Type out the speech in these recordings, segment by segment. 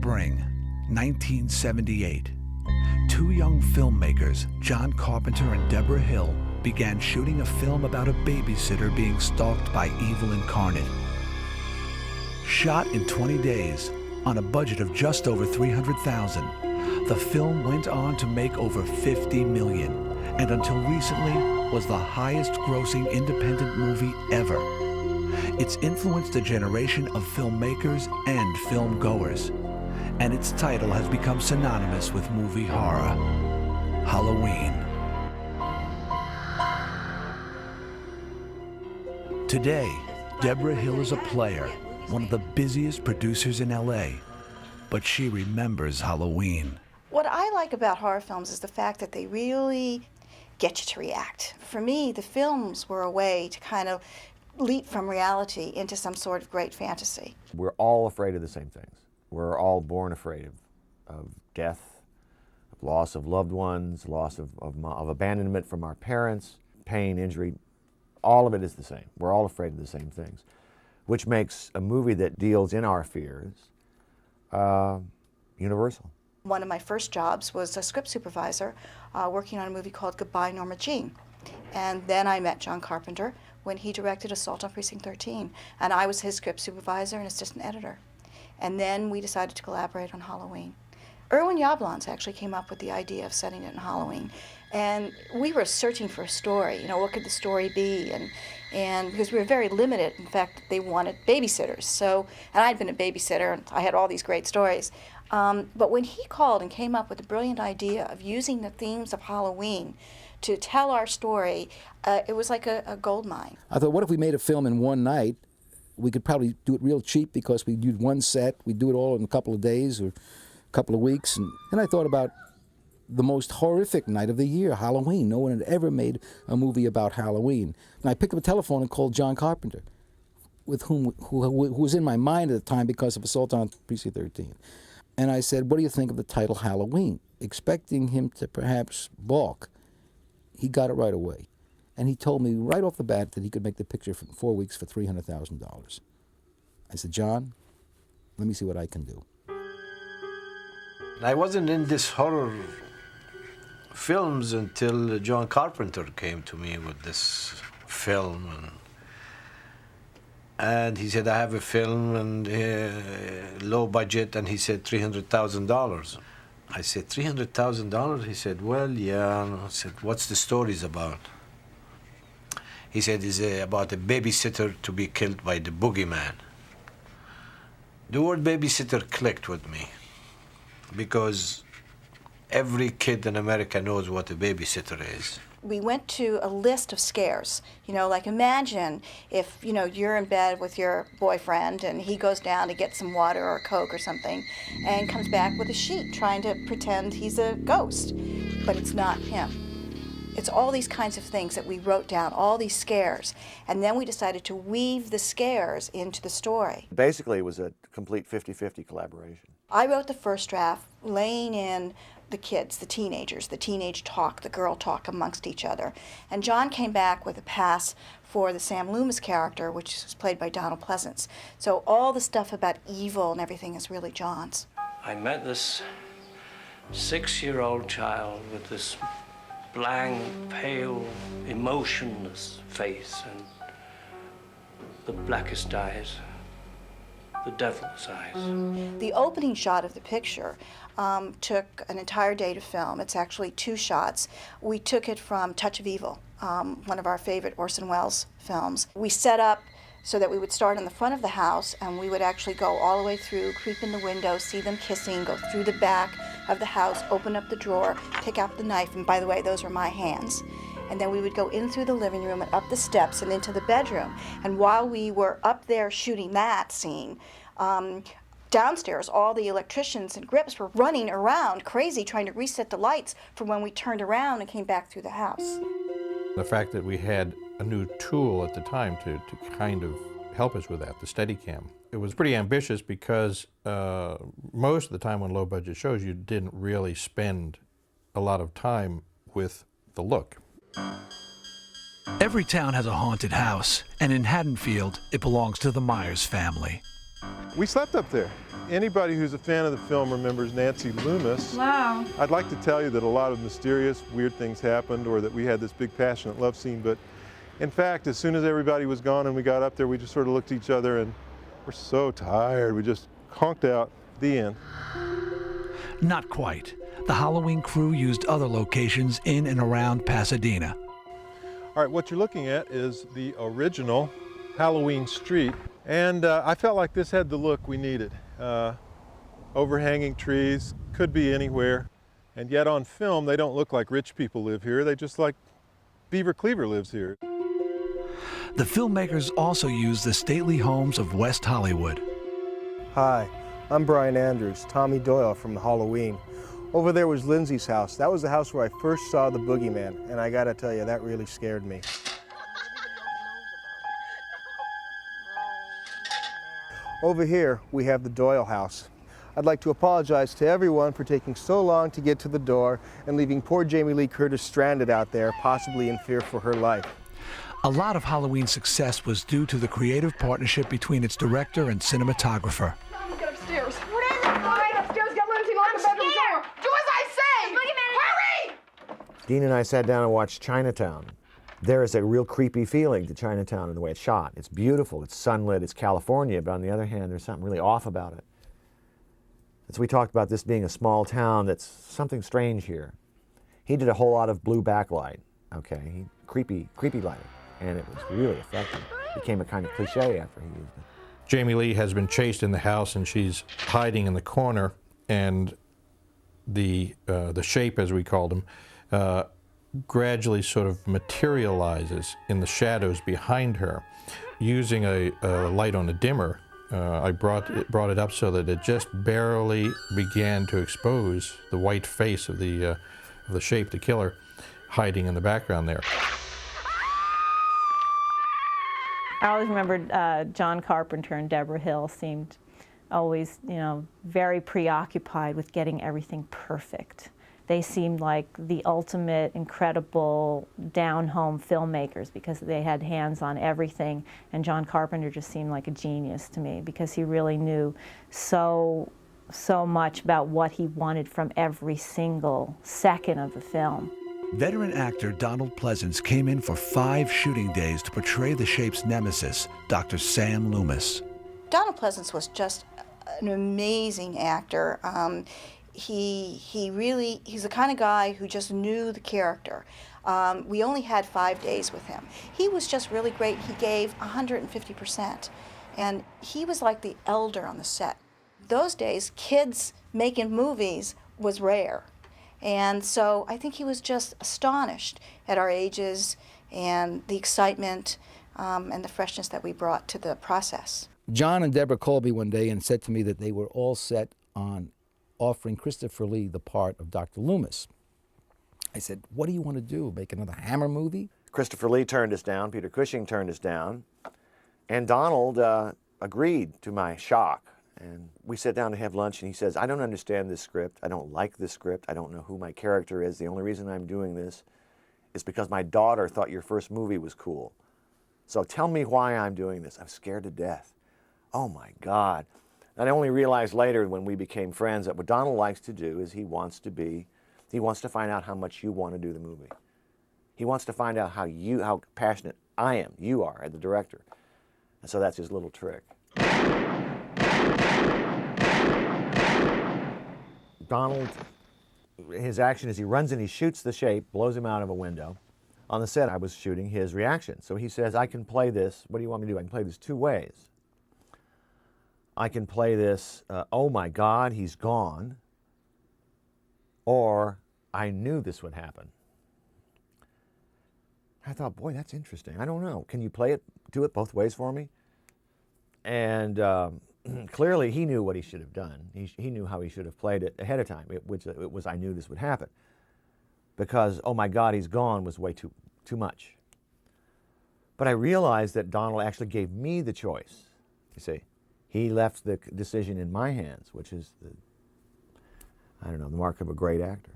spring, 1978. Two young filmmakers, John Carpenter and Deborah Hill, began shooting a film about a babysitter being stalked by evil incarnate. Shot in 20 days, on a budget of just over $300,000, the film went on to make over $50 million, and until recently was the highest-grossing independent movie ever. It's influenced a generation of filmmakers and film-goers, and its title has become synonymous with movie horror: Halloween. Today, Deborah Hill is a player, one of the busiest producers in LA, but she remembers Halloween. What I like about horror films is the fact that they really get you to react. For me, the films were a way to kind of leap from reality into some sort of great fantasy. We're all afraid of the same things. We're all born afraid of death, of loss of loved ones, loss of abandonment from our parents, pain, injury. All of it is the same. We're all afraid of the same things, which makes a movie that deals in our fears universal. One of my first jobs was a script supervisor working on a movie called Goodbye, Norma Jean. And then I met John Carpenter when he directed Assault on Precinct 13. And I was his script supervisor and assistant editor. And then we decided to collaborate on Halloween. Irwin Yablans actually came up with the idea of setting it in Halloween. And we were searching for a story, what could the story be? And because we were very limited, in fact, they wanted babysitters. So, and I'd been a babysitter and I had all these great stories. But when he called and came up with the brilliant idea of using the themes of Halloween to tell our story, it was like a gold mine. I thought, what if we made a film in one night? We could probably do it real cheap because we'd use one set. We'd do it all in a couple of days or a couple of weeks. And then I thought about the most horrific night of the year, Halloween. No one had ever made a movie about Halloween. And I picked up the telephone and called John Carpenter, who was in my mind at the time because of Assault on Precinct 13. And I said, what do you think of the title Halloween? Expecting him to perhaps balk. He got it right away. And he told me right off the bat that he could make the picture for 4 weeks for $300,000. I said, John, let me see what I can do. I wasn't in this horror films until John Carpenter came to me with this film. And he said, I have a film and low budget, and he said $300,000. I said, $300,000? He said, well, yeah. I said, what's the stories about? He said, it's about a babysitter to be killed by the boogeyman. The word babysitter clicked with me because every kid in America knows what a babysitter is. We went to a list of scares. Like imagine if, you're in bed with your boyfriend and he goes down to get some water or Coke or something and comes back with a sheet trying to pretend he's a ghost, but it's not him. It's all these kinds of things that we wrote down, all these scares, and then we decided to weave the scares into the story. Basically, it was a complete 50-50 collaboration. I wrote the first draft, laying in the kids, the teenagers, the teenage talk, the girl talk amongst each other. And John came back with a pass for the Sam Loomis character, which was played by Donald Pleasance. So all the stuff about evil and everything is really John's. I met this 6-year-old child with this blank, pale, emotionless face and the blackest eyes, the devil's eyes. The opening shot of the picture took an entire day to film. It's actually 2 shots. We took it from Touch of Evil, one of our favorite Orson Welles films. We set up so that we would start in the front of the house and we would actually go all the way through, creep in the window, see them kissing, go through the back of the house, open up the drawer, pick out the knife, and by the way, those were my hands. And then we would go in through the living room and up the steps and into the bedroom. And while we were up there shooting that scene, downstairs, all the electricians and grips were running around crazy trying to reset the lights for when we turned around and came back through the house. The fact that we had a new tool at the time to kind of help us with that, the Steadicam. It was pretty ambitious because most of the time on low-budget shows, you didn't really spend a lot of time with the look. Every town has a haunted house, and in Haddonfield, it belongs to the Myers family. We slept up there. Anybody who's a fan of the film remembers Nancy Loomis. Wow. I'd like to tell you that a lot of mysterious, weird things happened or that we had this big passionate love scene, but in fact, as soon as everybody was gone and we got up there, we just sort of looked at each other and we're so tired. We just conked out. The end. Not quite. The Halloween crew used other locations in and around Pasadena. All right, what you're looking at is the original Halloween street. And I felt like this had the look we needed. Overhanging trees, could be anywhere. And yet on film, they don't look like rich people live here. They just like Beaver Cleaver lives here. The filmmakers also used the stately homes of West Hollywood. Hi, I'm Brian Andrews, Tommy Doyle from the Halloween. Over there was Lindsay's house. That was the house where I first saw the boogeyman, and I gotta tell you, that really scared me. Over here, we have the Doyle house. I'd like to apologize to everyone for taking so long to get to the door and leaving poor Jamie Lee Curtis stranded out there, possibly in fear for her life. A lot of Halloween's success was due to the creative partnership between its director and cinematographer. Get upstairs. What is it? All right, upstairs, get Lindsay, lock the bedroom door. Do as I say! Hurry! Dean and I sat down and watched Chinatown. There is a real creepy feeling to Chinatown in the way it's shot. It's beautiful, it's sunlit, it's California, but on the other hand, there's something really off about it. And so we talked about this being a small town that's something strange here. He did a whole lot of blue backlight, okay? Creepy lighting, and it was really effective. It became a kind of cliche after he used it. Jamie Lee has been chased in the house and she's hiding in the corner, and the shape, as we called him, gradually sort of materializes in the shadows behind her. Using a light on a dimmer, I brought it up so that it just barely began to expose the white face of the shape, the killer, hiding in the background there. I always remembered John Carpenter and Deborah Hill seemed always, very preoccupied with getting everything perfect. They seemed like the ultimate, incredible, down-home filmmakers because they had hands on everything. And John Carpenter just seemed like a genius to me because he really knew so much about what he wanted from every single second of the film. Veteran actor Donald Pleasance came in for 5 shooting days to portray the shape's nemesis, Dr. Sam Loomis. Donald Pleasance was just an amazing actor. He's the kind of guy who just knew the character. We only had 5 days with him. He was just really great. He gave 150%. And he was like the elder on the set. Those days, kids making movies was rare. And so I think he was just astonished at our ages and the excitement and the freshness that we brought to the process. John and Deborah called me one day and said to me that they were all set on offering Christopher Lee the part of Dr. Loomis. I said, what do you want to do, make another Hammer movie? Christopher Lee turned us down, Peter Cushing turned us down, and Donald agreed, to my shock. And we sat down to have lunch, and he says, I don't understand this script. I don't like this script. I don't know who my character is. The only reason I'm doing this is because my daughter thought your first movie was cool. So tell me why I'm doing this. I'm scared to death. Oh, my God. And I only realized later when we became friends that what Donald likes to do is he wants to find out how much you want to do the movie. He wants to find out how passionate you are as the director. And so that's his little trick. Donald, his action is he runs and he shoots the shape, blows him out of a window. On the set, I was shooting his reaction. So he says, I can play this, what do you want me to do? I can play this 2 ways. I can play this, oh my God, he's gone, or I knew this would happen. I thought, boy, that's interesting. I don't know. Can you do it both ways for me? And clearly he knew what he should have done. He knew how he should have played it ahead of time, which was I knew this would happen. Because, oh my God, he's gone was way too much. But I realized that Donald actually gave me the choice, you see. He left the decision in my hands, which is, the mark of a great actor.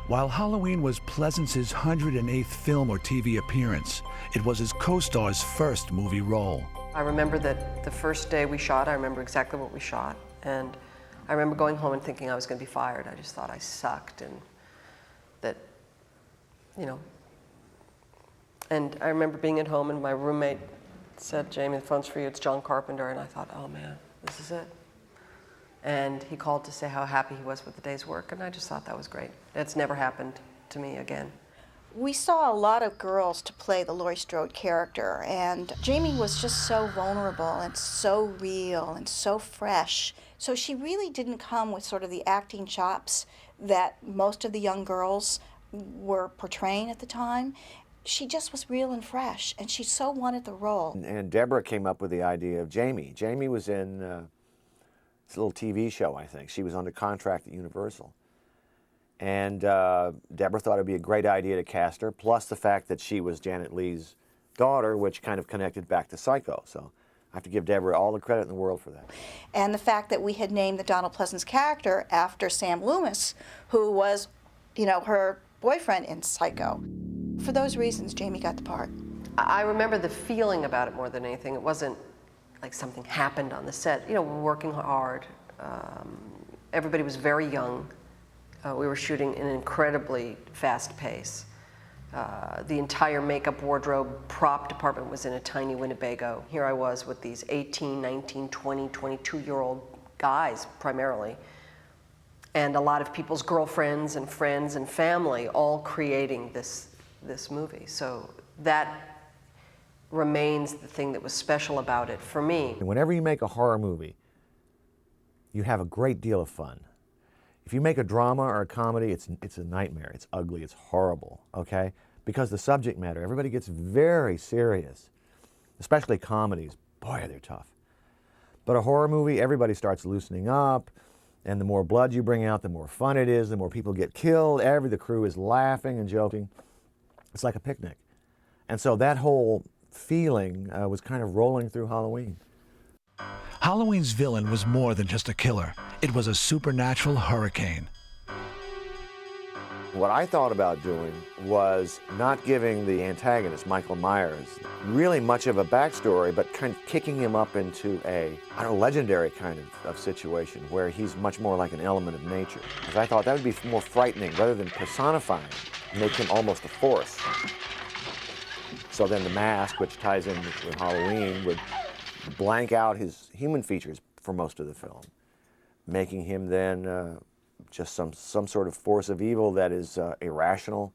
While Halloween was Pleasance's 108th film or TV appearance, it was his co-star's first movie role. I remember that the first day we shot, I remember exactly what we shot, and I remember going home and thinking I was going to be fired. I just thought I sucked, and that, you know. And I remember being at home and my roommate said, "Jamie, the phone's for you, it's John Carpenter," and I thought, oh man, this is it. And he called to say how happy he was with the day's work, and I just thought that was great. It's never happened to me again. We saw a lot of girls to play the Laurie Strode character, and Jamie was just so vulnerable and so real and so fresh. So she really didn't come with sort of the acting chops that most of the young girls were portraying at the time. She just was real and fresh, and she so wanted the role. And Deborah came up with the idea of Jamie. Jamie was in this little TV show, I think. She was under contract at Universal. And Deborah thought it'd be a great idea to cast her, plus the fact that she was Janet Leigh's daughter, which kind of connected back to Psycho. So I have to give Deborah all the credit in the world for that. And the fact that we had named the Donald Pleasance character after Sam Loomis, who was, you know, her boyfriend in Psycho. For those reasons, Jamie got the part. I remember the feeling about it more than anything. It wasn't like something happened on the set. You know, we're working hard. Everybody was very young. We were shooting in an incredibly fast pace. The entire makeup, wardrobe, prop department was in a tiny Winnebago. Here I was with these 18, 19, 20, 22-year-old guys primarily, and a lot of people's girlfriends and friends and family all creating this movie. So that remains the thing that was special about it for me. Whenever you make a horror movie, you have a great deal of fun. If you make a drama or a comedy, it's a nightmare. It's ugly, it's horrible, okay? Because the subject matter, everybody gets very serious, especially comedies. Boy, they're tough. But a horror movie, everybody starts loosening up, and the more blood you bring out, the more fun it is, the more people get killed, the crew is laughing and joking. It's like a picnic. And so that whole feeling was kind of rolling through Halloween. Halloween's villain was more than just a killer. It was a supernatural hurricane. What I thought about doing was not giving the antagonist, Michael Myers, really much of a backstory, but kind of kicking him up into a legendary kind of situation where he's much more like an element of nature. Because I thought that would be more frightening rather than personifying, make him almost a force. So then the mask, which ties in with Halloween, would blank out his human features for most of the film, making him then just some sort of force of evil that is irrational,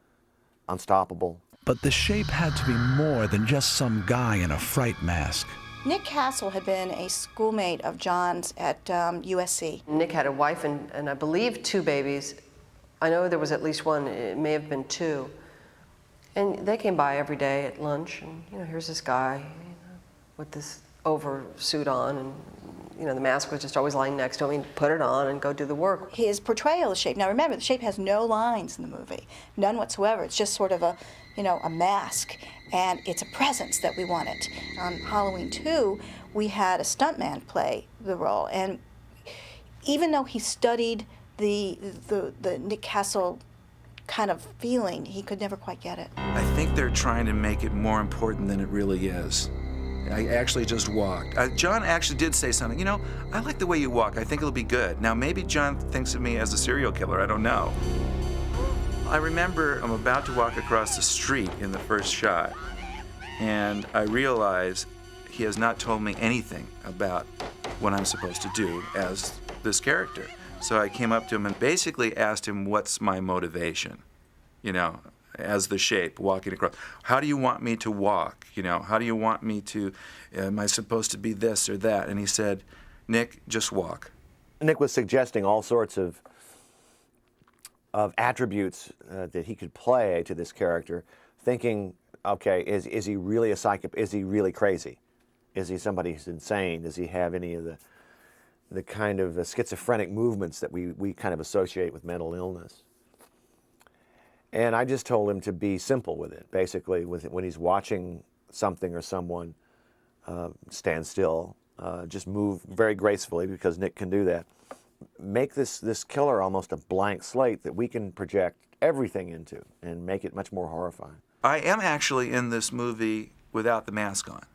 unstoppable. But the shape had to be more than just some guy in a fright mask. Nick Castle had been a schoolmate of John's at USC. Nick had a wife and I believe 2 babies. I know there was at least one, it may have been 2. And they came by every day at lunch, and you know, here's this guy with this oversuit on, and you know, the mask was just always lying next to him. He'd put it on and go do the work. His portrayal of the shape, now remember, the shape has no lines in the movie, none whatsoever. It's just sort of a, you know, a mask, and it's a presence that we wanted. On Halloween 2, we had a stuntman play the role, and even though he studied the Nick Castle kind of feeling, he could never quite get it. I think they're trying to make it more important than it really is. I actually just walked. John actually did say something, you know, I like the way you walk, I think it'll be good. Now maybe John thinks of me as a serial killer, I don't know. I remember I'm about to walk across the street in the first shot, and I realize he has not told me anything about what I'm supposed to do as this character. So I came up to him and basically asked him, what's my motivation, you know, as the shape walking across. How do you want me to walk? You know, how do you want me to, am I supposed to be this or that? And he said, Nick, just walk. Nick was suggesting all sorts of attributes that he could play to this character, thinking, okay, is he really a psychopath? Is he really crazy? Is he somebody who's insane? Does he have any of the kind of schizophrenic movements that we kind of associate with mental illness? And I just told him to be simple with it. Basically, when he's watching something or someone, stand still, just move very gracefully, because Nick can do that. Make this killer almost a blank slate that we can project everything into and make it much more horrifying. I am actually in this movie without the mask on.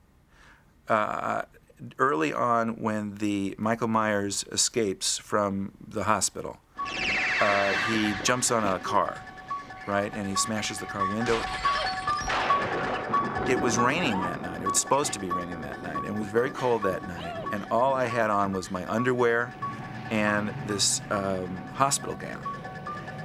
early on when the Michael Myers escapes from the hospital, he jumps on a car, right, and he smashes the car window. It was raining that night. It was supposed to be raining that night, and it was very cold that night. And all I had on was my underwear and this hospital gown.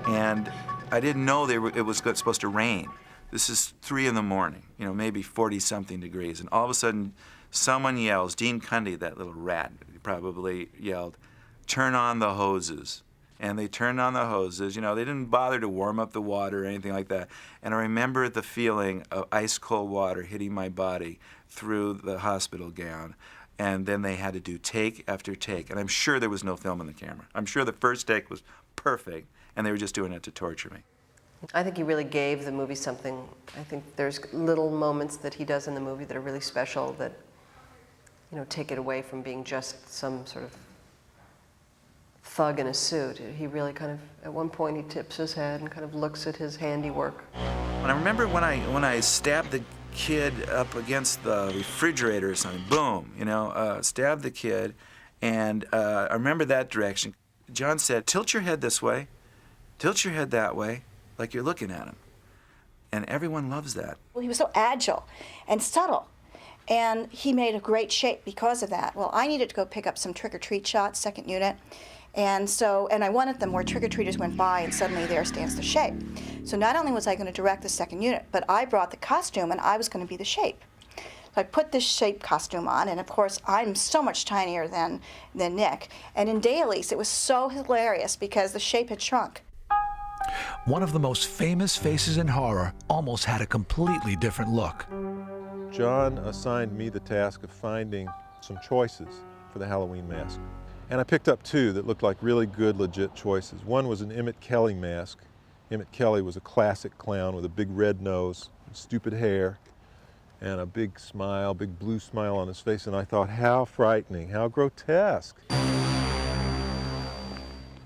And I didn't know it was supposed to rain. This is 3 in the morning, maybe 40-something degrees, and all of a sudden, someone yells, Dean Cundy, that little rat, probably yelled, "Turn on the hoses." And they turned on the hoses. They didn't bother to warm up the water or anything like that. And I remember the feeling of ice cold water hitting my body through the hospital gown. And then they had to do take after take. And I'm sure there was no film in the camera. I'm sure the first take was perfect, and they were just doing it to torture me. I think he really gave the movie something. I think there's little moments that he does in the movie that are really special that, take it away from being just some sort of thug in a suit. He really kind of, at one point, he tips his head and kind of looks at his handiwork. And I remember when I stabbed the kid up against the refrigerator or something, boom, stabbed the kid, and I remember that direction. John said, "Tilt your head this way, tilt your head that way, like you're looking at him." And everyone loves that. Well, he was so agile and subtle, and he made a great shape because of that. Well, I needed to go pick up some trick-or-treat shots, second unit, and I wanted them where trick-or-treaters went by and suddenly there stands the shape. So not only was I going to direct the second unit, but I brought the costume and I was going to be the shape. So I put this shape costume on, and of course I'm so much tinier than Nick. And in dailies it was so hilarious because the shape had shrunk. One of the most famous faces in horror almost had a completely different look. John assigned me the task of finding some choices for the Halloween mask. And I picked up 2 that looked like really good, legit choices. One was an Emmett Kelly mask. Emmett Kelly was a classic clown with a big red nose, stupid hair, and a big smile, big blue smile on his face. And I thought, how frightening, how grotesque.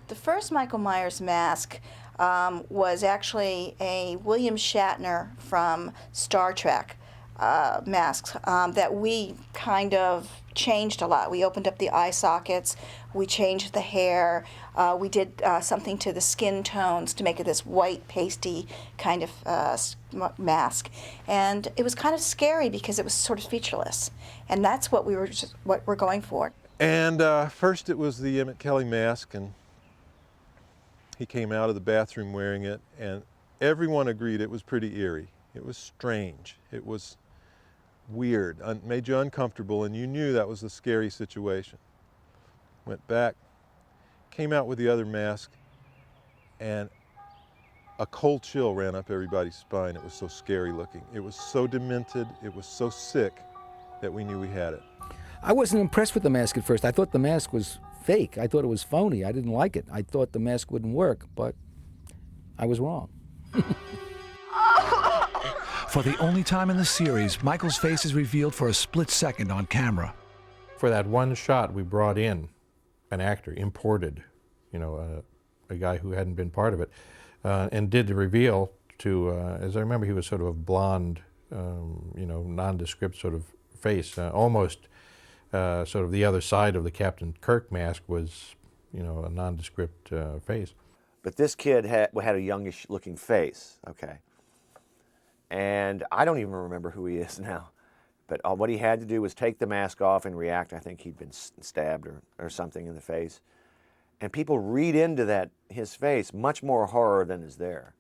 The first Michael Myers mask was actually a William Shatner from Star Trek masks that we kind of changed a lot. We opened up the eye sockets, we changed the hair, we did something to the skin tones to make it this white, pasty kind of mask. And it was kind of scary because it was sort of featureless. And that's what we're going for. And first it was the Emmett Kelly mask, and he came out of the bathroom wearing it, and everyone agreed it was pretty eerie. It was strange. It was weird, made you uncomfortable, and you knew that was a scary situation. Went back, came out with the other mask, and a cold chill ran up everybody's spine. It was so scary looking. It was so demented, it was so sick that we knew we had it. I wasn't impressed with the mask at first. I thought the mask was fake. I thought it was phony. I didn't like it. I thought the mask wouldn't work, but I was wrong. For the only time in the series, Michael's face is revealed for a split second on camera. For that one shot, we brought in an actor, imported, a guy who hadn't been part of it, and did the reveal to, as I remember, he was sort of a blonde, nondescript sort of face, almost sort of the other side of the Captain Kirk mask was, a nondescript face. But this kid had a youngish looking face, okay? And I don't even remember who he is now. But what he had to do was take the mask off and react. I think he'd been stabbed or something in the face. And people read into his face much more horror than is there.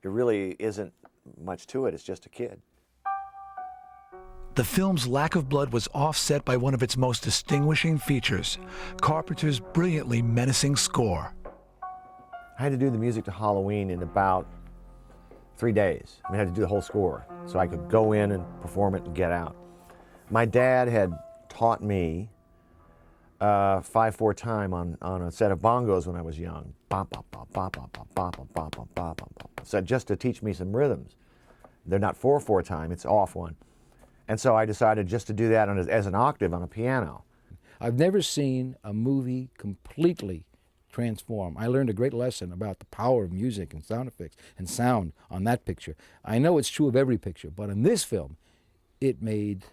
It really isn't much to it. It's just a kid. The film's lack of blood was offset by one of its most distinguishing features, Carpenter's brilliantly menacing score. I had to do the music to Halloween in about 3 days. I had to do the whole score so I could go in and perform it and get out. My dad had taught me 5/4 time on a set of bongos when I was young. So just to teach me some rhythms. They're not 4/4 time, it's off one. And so I decided just to do that as an octave on a piano. I've never seen a movie completely transform. I learned a great lesson about the power of music and sound effects and sound on that picture. I know it's true of every picture, but in this film, it made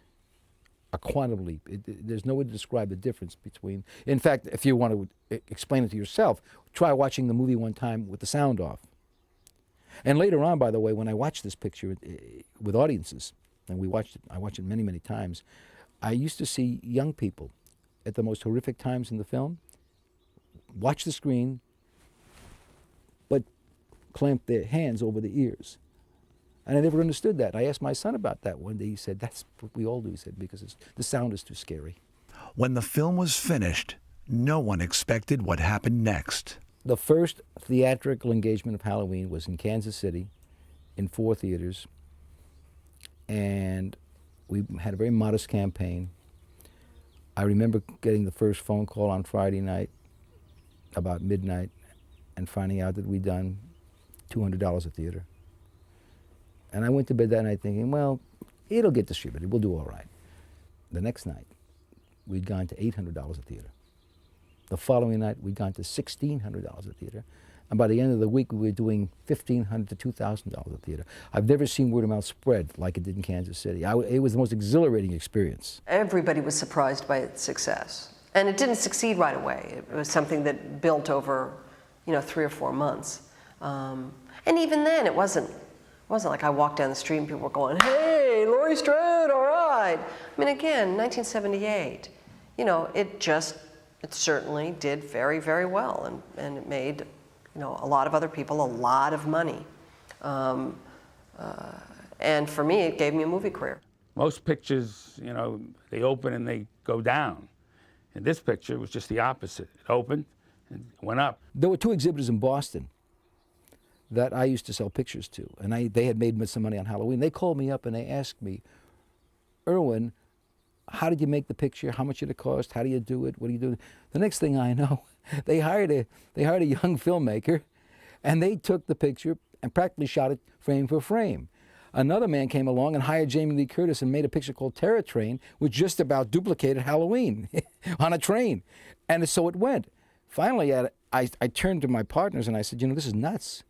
a quantum leap. There's no way to describe the difference between. In fact, if you want to explain it to yourself, try watching the movie one time with the sound off. And later on, by the way, when I watched this picture with audiences, and I watched it many, many times, I used to see young people at the most horrific times in the film watch the screen, but clamp their hands over their ears. And I never understood that. I asked my son about that one day. He said, that's what we all do, he said, because the sound is too scary. When the film was finished, no one expected what happened next. The first theatrical engagement of Halloween was in Kansas City in 4 theaters. And we had a very modest campaign. I remember getting the first phone call on Friday night, about midnight, and finding out that we'd done $200 a theater. And I went to bed that night thinking, well, it'll get distributed, we'll do all right. The next night, we'd gone to $800 a theater. The following night, we'd gone to $1,600 a theater. And by the end of the week, we were doing $1,500 to $2,000 a theater. I've never seen word of mouth spread like it did in Kansas City. It was the most exhilarating experience. Everybody was surprised by its success. And it didn't succeed right away. It was something that built over, 3 or 4 months. And even then, it wasn't like I walked down the street and people were going, hey, Laurie Strode, all right. I mean, again, 1978, it certainly did very, very well, and it made, a lot of other people a lot of money. And for me, it gave me a movie career. Most pictures, they open and they go down. In this picture, it was just the opposite. It opened and went up. There were 2 exhibitors in Boston that I used to sell pictures to, and they had made some money on Halloween. They called me up and they asked me, Irwin, how did you make the picture? How much did it cost? How do you do it? What do you do? The next thing I know, they hired a young filmmaker, and they took the picture and practically shot it frame for frame. Another man came along and hired Jamie Lee Curtis and made a picture called Terror Train, which just about duplicated Halloween on a train. And so it went. Finally, I turned to my partners and I said, this is nuts.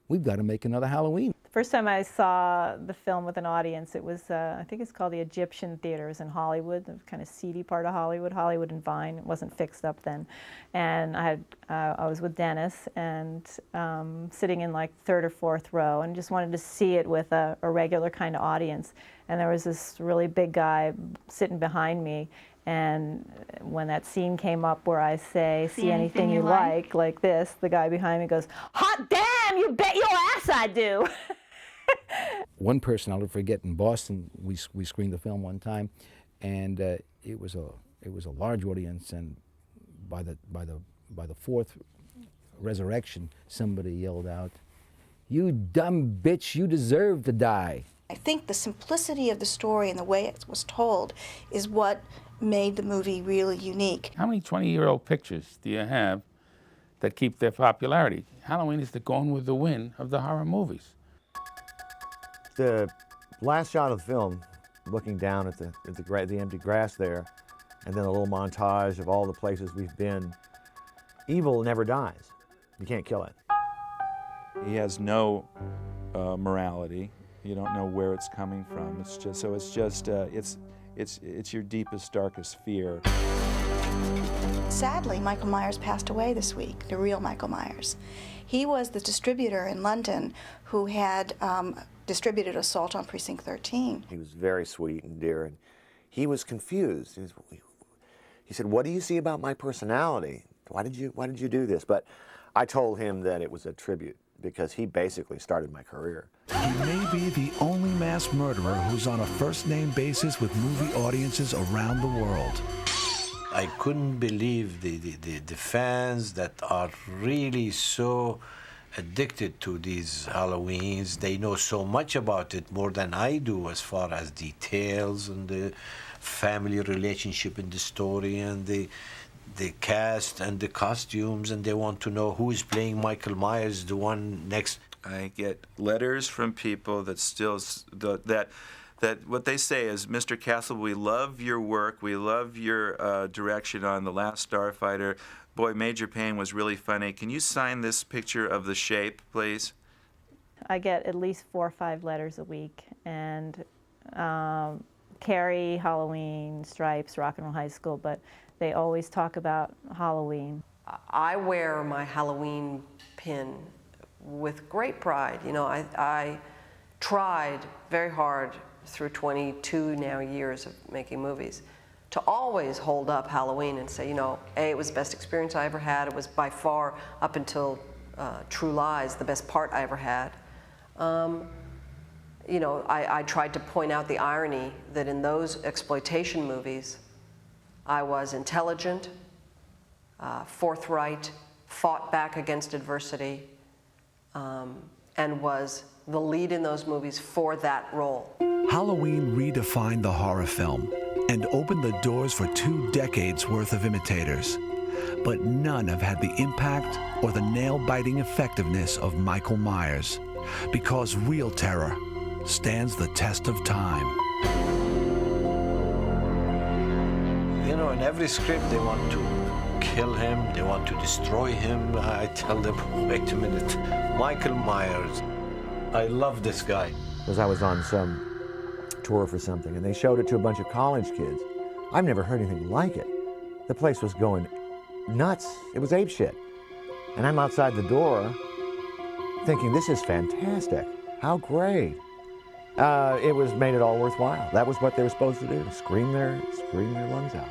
We've got to make another Halloween. The first time I saw the film with an audience, it was, I think it's called the Egyptian Theaters in Hollywood, the kind of seedy part of Hollywood and Vine. It wasn't fixed up then. And I was with Dennis and sitting in like 3rd or 4th row and just wanted to see it with a regular kind of audience. And there was this really big guy sitting behind me. And when that scene came up where I say, see anything you like this, the guy behind me goes, hot damn, you bet your ass I do. One person I'll never forget in Boston, we screened the film one time, and it was a large audience, and by the 4th resurrection, somebody yelled out, you dumb bitch, you deserve to die. I think the simplicity of the story and the way it was told is what made the movie really unique. How many 20-year-old pictures do you have that keep their popularity? Halloween is the Gone with the Wind of the horror movies. The last shot of the film, looking down at the empty grass there, and then a little montage of all the places we've been. Evil never dies. You can't kill it. He has no morality. You don't know where it's coming from. It's your deepest, darkest fear. Sadly, Michael Myers passed away this week, the real Michael Myers. He was the distributor in London who had distributed Assault on Precinct 13. He was very sweet and dear, and he was confused. He said, what do you see about my personality? Why did you do this? But I told him that it was a tribute, because he basically started my career. He may be the only mass murderer who's on a first-name basis with movie audiences around the world. I couldn't believe the fans that are really so addicted to these Halloweens. They know so much about it, more than I do, as far as details and the family relationship in the story and the cast and the costumes, and they want to know who is playing Michael Myers, the one next. I get letters from people that still, that what they say is, Mr. Castle, we love your work, we love your direction on The Last Starfighter. Boy, Major Payne was really funny. Can you sign this picture of the shape, please? I get at least 4 or 5 letters a week, and Carrie, Halloween, Stripes, Rock and Roll High School, but they always talk about Halloween. I wear my Halloween pin with great pride. You know, I tried very hard through 22 now years of making movies to always hold up Halloween and say, you know, A, it was the best experience I ever had. It was by far, up until True Lies, the best part I ever had. You know, I tried to point out the irony that in those exploitation movies, I was intelligent, forthright, fought back against adversity, and was the lead in those movies for that role. Halloween redefined the horror film and opened the doors for 2 decades worth of imitators. But none have had the impact or the nail-biting effectiveness of Michael Myers, because real terror stands the test of time. You know, in every script they want to kill him, they want to destroy him. I tell them, wait a minute, Michael Myers, I love this guy. Because I was on some tour for something, and they showed it to a bunch of college kids. I've never heard anything like it. The place was going nuts. It was apeshit. And I'm outside the door thinking, this is fantastic. How great. It made it all worthwhile. That was what they were supposed to do, scream their lungs out.